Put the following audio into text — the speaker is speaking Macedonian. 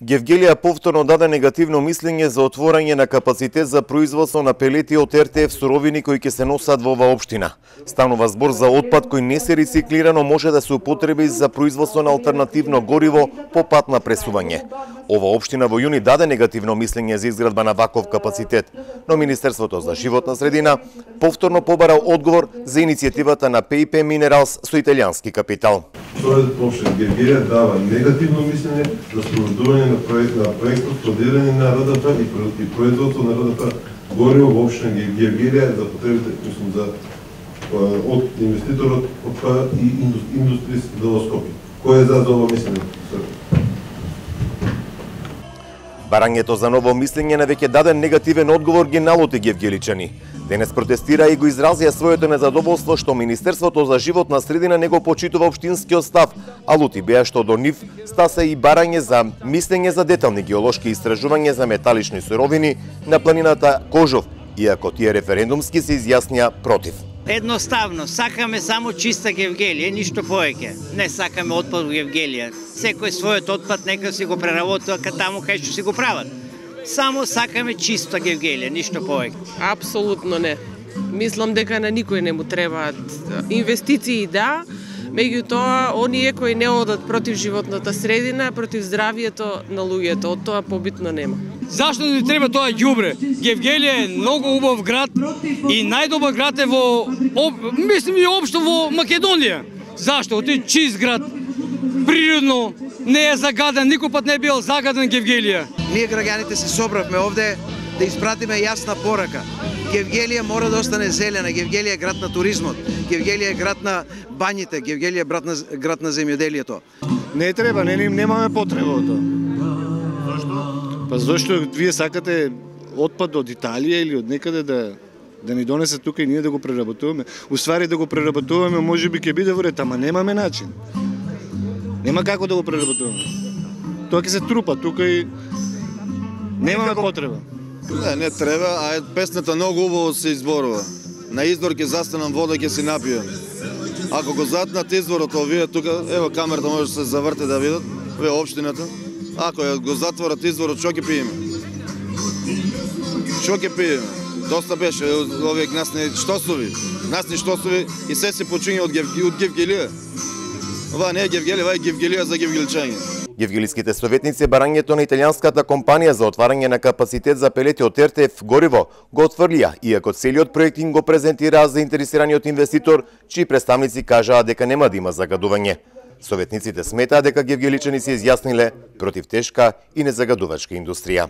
Гевгелија повторно даде негативно мислење за отворање на капацитет за производство на пелети од РТФ суровини кои ќе се носат во оваа општина. Станува збор за отпад кој не се рециклирано може да се употреби за производство на алтернативно гориво по пат на пресување. Ова општина во јуни даде негативно мислење за изградба на ваков капацитет, но Министерството за животна средина повторно побара одговор за иницијативата на ПИП Минералс со италијански капитал. Советот по општина Гевгелија дава негативно мислење за спроведување на проектот складирање на РДП и производство на РДП гориво во општина Гевгелија за потребите, за од инвеститорот и Индустрис Велоскопи. Кој е за ова мислење? Барањето за ново мислење на веќе даден негативен одговор ги налути гевгеличани. Денес протестира и го изразија своето незадоволство што Министерството за животна средина не го почитува општинскиот став, а лути беа што до нив стаса и барање за мислење за детални геолошки истражувања за металични суровини на планината Кожов, иако тие референдумски се изјаснија против. Едноставно, сакаме само чиста Гевгелија, ништо повеќе. Не сакаме отпад во Гевгелија. Секој својот отпад нека си го преработува таму кај што си го прават. Само сакаме чиста Гевгелија, ништо повеќе. Апсолутно не. Мислам дека на никој не му требаат инвестиции, да, меѓутоа оние кои не одат против животната средина, против здравието на луѓето, од тоа побитно нема. Зашто не треба тоа ѓубре? Гевгелија е многу убав град и најдобар град е мислим и општо во Македонија. Зашто? Тој чист град, природно, не е загаден, никој пат не е бил загаден Гевгелија. Ние граѓаните се собравме овде да испратиме јасна порака. Гевгелија мора да остане зелена, Гевгелија е град на туризмот, Гевгелија е град на бањите, Гевгелија е град на земјоделието. Не треба, немаме потреба од тоа. Зашто? Па зашто вие сакате отпад од Италија или од некаде да ни донесе тука и ние да го преработуваме. Уствари да го преработуваме можеби ќе биде во ред, ама немаме начин. Нема како да го преработуваме. Тоа ќе се трупа тука и немаме потреба. Не треба, а песната многу убаво се изборува. На извор ќе застанам вода, ќе си напијам. Ако го затнат изворот овие тука, ево камерата може да се заврте да видат, ве општината. Ако го затворат изворот, што ќе пиеме? Што ќе пиеме? Доста беше овие гнасни штосови и се почиња од Гевгелија. Ова не е Гевгелија, ова е Гевгелија за гевгеличање. Гевгелиските советници барањето на италијанската компанија за отварање на капацитет за пелети од РТФ гориво го отфрлија, иако целиот проект им го презентираа заинтересираниот инвеститор, чии представници кажаа дека нема да има загадување. Советниците сметаа дека гевгеличани се изјасниле против тешка и незагадувачка индустрија.